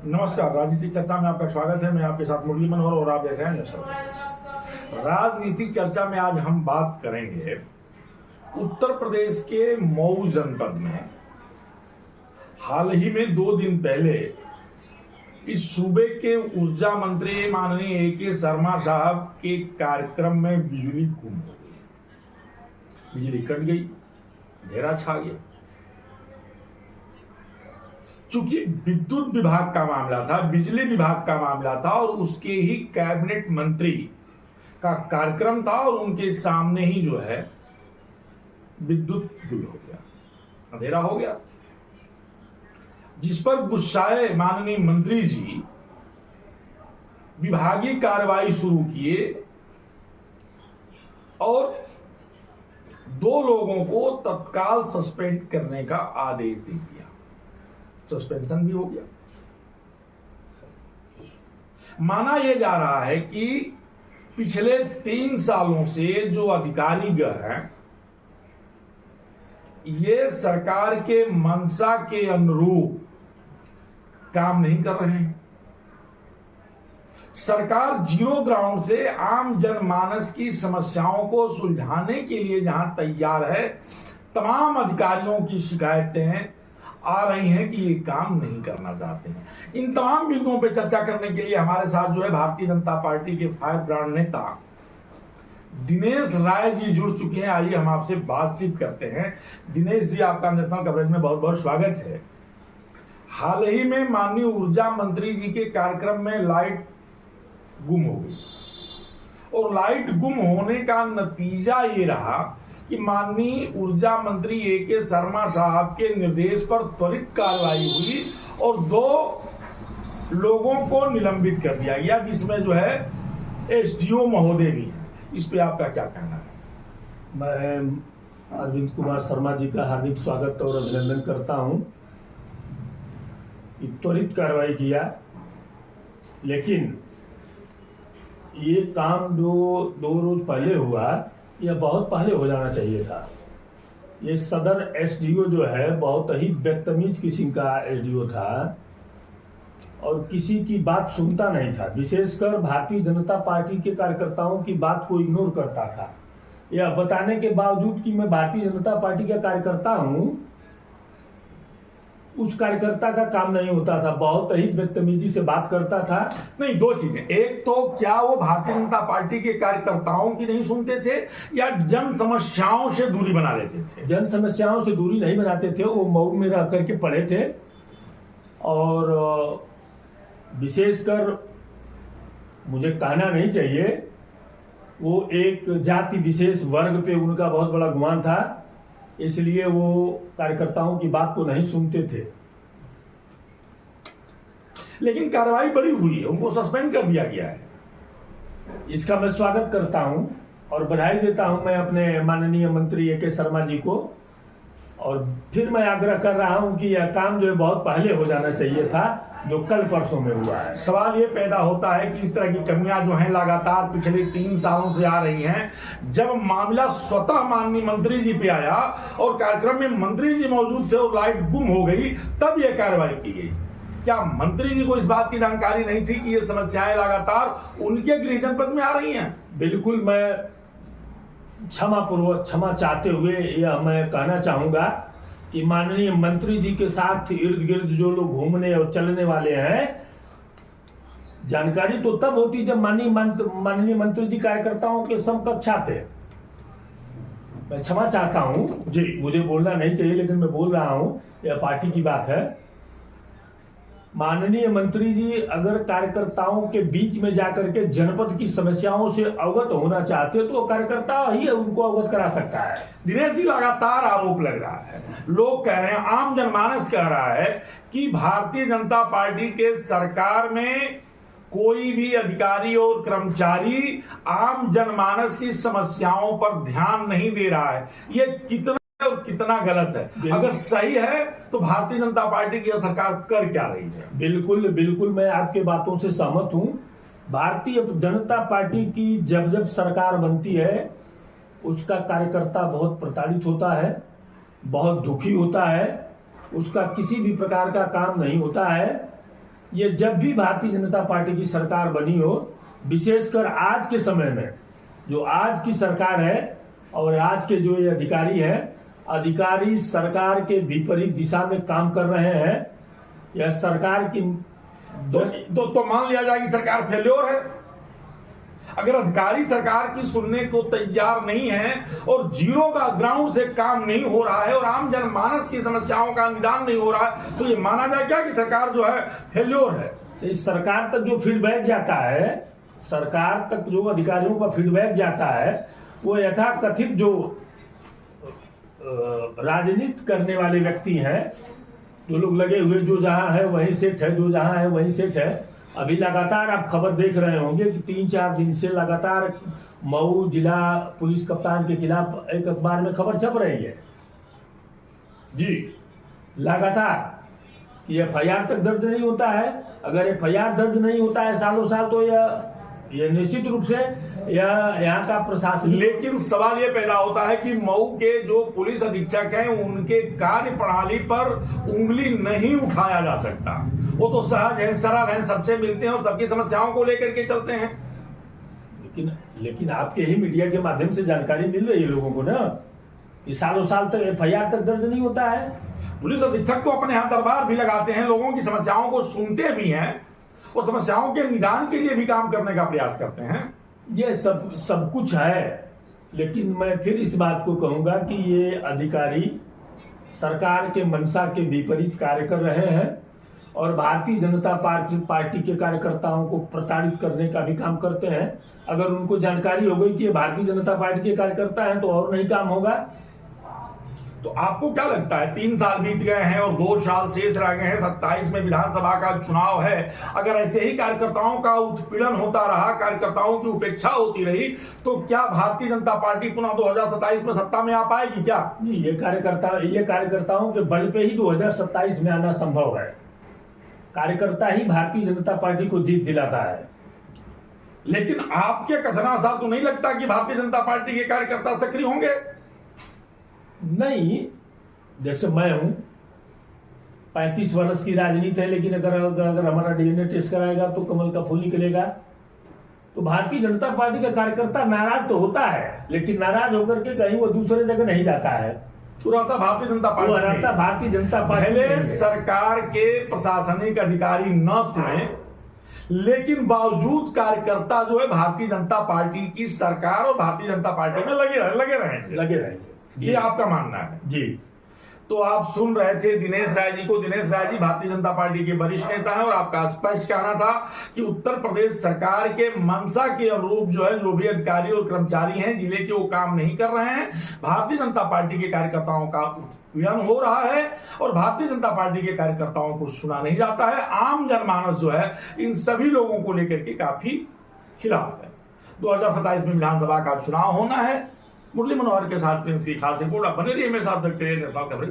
नमस्कार, राजनीतिक चर्चा में आपका स्वागत है। मैं आपके साथ मुरली मनोहर और आप देख रहे हैं नेशनल टाइम्स। राजनीतिक चर्चा में आज हम बात करेंगे उत्तर प्रदेश के मऊ जनपद में हाल ही में 2 दिन पहले इस सूबे के ऊर्जा मंत्री माननीय ए.के. शर्मा साहब के कार्यक्रम में बिजली गुम हो गई, बिजली कट गई, अंधेरा छा गया। चूंकि विद्युत विभाग का मामला था, बिजली विभाग का मामला था और उसके ही कैबिनेट मंत्री का कार्यक्रम था और उनके सामने ही जो है विद्युत गुल हो गया, अंधेरा हो गया, जिस पर गुस्साए माननीय मंत्री जी विभागीय कार्रवाई शुरू किए और 2 लोगों को तत्काल सस्पेंड करने का आदेश दे दिया। सस्पेंशन भी हो गया। माना यह जा रहा है कि पिछले 3 सालों से जो अधिकारीगण हैं ये सरकार के मंशा के अनुरूप काम नहीं कर रहे हैं। सरकार जीरो ग्राउंड से आम जनमानस की समस्याओं को सुलझाने के लिए जहां तैयार है, तमाम अधिकारियों की शिकायतें आ रही हैं कि ये काम नहीं करना चाहते हैं। इन तमाम बिंदुओं पर चर्चा करने के लिए हमारे साथ जो है भारतीय जनता पार्टी के फायर ब्रांड नेता दिनेश राय जी जुड़ चुके हैं। आइए हम आपसे बातचीत करते हैं। दिनेश जी, आपका नेशनल कवरेज में बहुत बहुत स्वागत है। हाल ही में माननीय ऊर्जा मंत्री जी के कार्यक्रम में लाइट गुम हो गई और लाइट गुम होने का नतीजा ये रहा कि माननीय ऊर्जा मंत्री ए.के. शर्मा साहब के निर्देश पर त्वरित कार्रवाई हुई और 2 लोगों को निलंबित कर दिया गया, जिसमें जो है एसडीओ महोदय भी हैं। इस पे आपका क्या कहना है? मैं अरविंद कुमार शर्मा जी का हार्दिक स्वागत और अभिनंदन करता हूं। त्वरित कार्रवाई किया, लेकिन ये काम जो 2 रोज पहले हुआ, यह बहुत पहले हो जाना चाहिए था। ये सदर एसडीओ जो है बहुत ही बदतमीज किस्म का एसडीओ था और किसी की बात सुनता नहीं था। विशेषकर भारतीय जनता पार्टी के कार्यकर्ताओं की बात को इग्नोर करता था। यह बताने के बावजूद कि मैं भारतीय जनता पार्टी का कार्यकर्ता हूं, उस कार्यकर्ता का काम नहीं होता था। बहुत ही बदतमीजी से बात करता था। नहीं, 2 चीजें। एक तो क्या वो भारतीय जनता पार्टी के कार्यकर्ताओं की नहीं सुनते थे या जन समस्याओं से दूरी बना लेते थे? जन समस्याओं से दूरी नहीं बनाते थे। वो मऊ में रह करके पढ़े थे और विशेषकर मुझे कहना नहीं चाहिए, वो एक जाति विशेष वर्ग पे उनका बहुत बड़ा गुमान था, इसलिए वो कार्यकर्ताओं की बात को नहीं सुनते थे। लेकिन कार्रवाई बड़ी हुई है, उनको सस्पेंड कर दिया गया है। इसका मैं स्वागत करता हूं और बधाई देता हूं मैं अपने माननीय मंत्री ए.के. शर्मा जी को। और फिर मैं आग्रह कर रहा हूं कि यह काम जो है बहुत पहले हो जाना चाहिए था, जो कल परसों में हुआ है। सवाल ये पैदा होता है कि इस तरह की कमियां जो हैं लगातार पिछले 3 सालों से आ रही हैं। जब मामला स्वतः माननीय मंत्री जी पे आया और कार्यक्रम में मंत्री जी मौजूद थे और लाइट गुम हो गई, तब यह कार्रवाई की गई। क्या मंत्री जी को इस बात की जानकारी नहीं थी कि ये समस्याएं लगातार उनके गृह जनपद में आ रही हैं? बिल्कुल, मैं क्षमा चाहते हुए यह मैं कहना चाहूंगा कि माननीय मंत्री जी के साथ इर्द गिर्द जो लोग घूमने और चलने वाले हैं, जानकारी तो तब होती जब माननीय मंत्री जी कार्यकर्ताओं के समकक्षा थे। मैं क्षमा चाहता हूं जी, मुझे बोलना नहीं चाहिए लेकिन मैं बोल रहा हूं, यह पार्टी की बात है। माननीय मंत्री जी अगर कार्यकर्ताओं के बीच में जाकर के जनपद की समस्याओं से अवगत होना चाहते तो कार्यकर्ता ही उनको अवगत करा सकता है। दिनेश जी, लगातार आरोप लग रहा है, लोग कह रहे हैं, आम जनमानस कह रहा है कि भारतीय जनता पार्टी के सरकार में कोई भी अधिकारी और कर्मचारी आम जनमानस की समस्याओं पर ध्यान नहीं दे रहा है। ये कितना और कितना गलत है? अगर सही है तो भारतीय जनता पार्टी की सरकार कर क्या रही है? बिल्कुल मैं आपके बातों से सहमत हूं। भारतीय जनता पार्टी की जब सरकार बनती है, उसका कार्यकर्ता बहुत प्रताड़ित होता है, बहुत दुखी होता है, उसका किसी भी प्रकार का काम नहीं होता है। ये जब भी भारतीय जनता पार्टी की सरकार बनी हो, विशेषकर आज के समय में जो आज की सरकार है और आज के जो ये अधिकारी सरकार के विपरीत दिशा में काम कर रहे हैं। यह सरकार की तो मान लिया जाए कि सरकार फेल्योर है। अगर अधिकारी सरकार की सुनने को तैयार नहीं है और जीरो का ग्राउंड से काम नहीं हो रहा है और आम जनमानस की समस्याओं का निदान नहीं हो रहा है, तो ये माना जाए क्या कि सरकार जो है फेल्योर है? इस सरकार तक जो फीडबैक जाता है, सरकार तक जो अधिकारियों का फीडबैक जाता है, वो यथाकथित जो राजनीति करने वाले व्यक्ति हैं, जो लोग लगे हुए, जो जहां है वहीं सेट है, जो जहां है वहीं सेट है। अभी लगातार आप खबर देख रहे होंगे कि 3-4 दिन से लगातार मऊ जिला पुलिस कप्तान के खिलाफ एक अखबार में खबर छप रही है जी, लगातार कि FIR तक दर्ज नहीं होता है। अगर FIR दर्ज नहीं होता है सालों साल, तो यह निश्चित रूप से यहाँ का प्रशासन। लेकिन सवाल ये पैदा होता है कि मऊ के जो पुलिस अधीक्षक हैं, उनके कार्य प्रणाली पर उंगली नहीं उठाया जा सकता। वो तो सहज है, सरल है, सबसे मिलते हैं और सबकी समस्याओं को लेकर के चलते हैं। लेकिन आपके ही मीडिया के माध्यम से जानकारी मिल रही है लोगों को ना, कि सालों साल तक FIR तक दर्ज नहीं होता है। पुलिस अधीक्षक तो अपने यहाँ दरबार भी लगाते हैं, लोगों की समस्याओं को सुनते भी हैं और समस्याओं के निदान के लिए भी काम करने का प्रयास करते हैं। ये सब कुछ है, लेकिन मैं फिर इस बात को कहूंगा कि ये अधिकारी सरकार के मंशा के विपरीत कार्य कर रहे हैं और भारतीय जनता पार्टी के कार्यकर्ताओं को प्रताड़ित करने का भी काम करते हैं। अगर उनको जानकारी हो गई कि ये भारतीय जनता पार्टी के कार्यकर्ता हैं, तो और नहीं काम होगा। तो आपको क्या लगता है, 3 साल बीत गए हैं और 2 साल शेष रह गए हैं, 27 में विधानसभा का चुनाव है। अगर ऐसे ही कार्यकर्ताओं का उत्पीड़न होता रहा, कार्यकर्ताओं की उपेक्षा होती रही, तो क्या भारतीय जनता पार्टी पुनः 2027 में सत्ता में आ पाएगी क्या? ये कार्यकर्ताओं के बल पे ही 2027 में आना संभव है। कार्यकर्ता ही भारतीय जनता पार्टी को जीत दिलाता है। लेकिन आपके कथनानुसार तो नहीं लगता कि भारतीय जनता पार्टी के कार्यकर्ता सक्रिय होंगे? नहीं, जैसे मैं हूं, 35 वर्ष की राजनीति है, लेकिन अगर हमारा DNA टेस्ट कराएगा तो कमल का फूल निकलेगा। तो भारतीय जनता पार्टी का कार्यकर्ता नाराज तो होता है, लेकिन नाराज होकर के कहीं वो दूसरे जगह नहीं जाता है, रहता भारतीय जनता पार्टी। भारतीय जनता पार्टी पहले सरकार के प्रशासनिक अधिकारी न सुने, लेकिन बावजूद कार्यकर्ता जो है भारतीय जनता पार्टी की सरकार और भारतीय जनता पार्टी में लगे रहेंगे। ये आपका मानना है जी। तो आप सुन रहे थे दिनेश राय जी को। दिनेश राय जी भारतीय जनता पार्टी के वरिष्ठ नेता हैं और आपका स्पष्ट कहना था कि उत्तर प्रदेश सरकार के मंशा के अनुरूप जो है, जो भी अधिकारी और कर्मचारी हैं जिले के, वो काम नहीं कर रहे हैं। भारतीय जनता पार्टी के कार्यकर्ताओं का उत्पीड़न हो रहा है और भारतीय जनता पार्टी के कार्यकर्ताओं को सुना नहीं जाता है। आम जनमानस जो है इन सभी लोगों को लेकर के काफी खिलाफ है। 2027 में विधानसभा का चुनाव होना है। मुरली मनोहर के साथ प्रिंस की खास रिपोर्ट। आप बने रहिए मेरे साथ, देखते रहिए नेशनल कवरेज।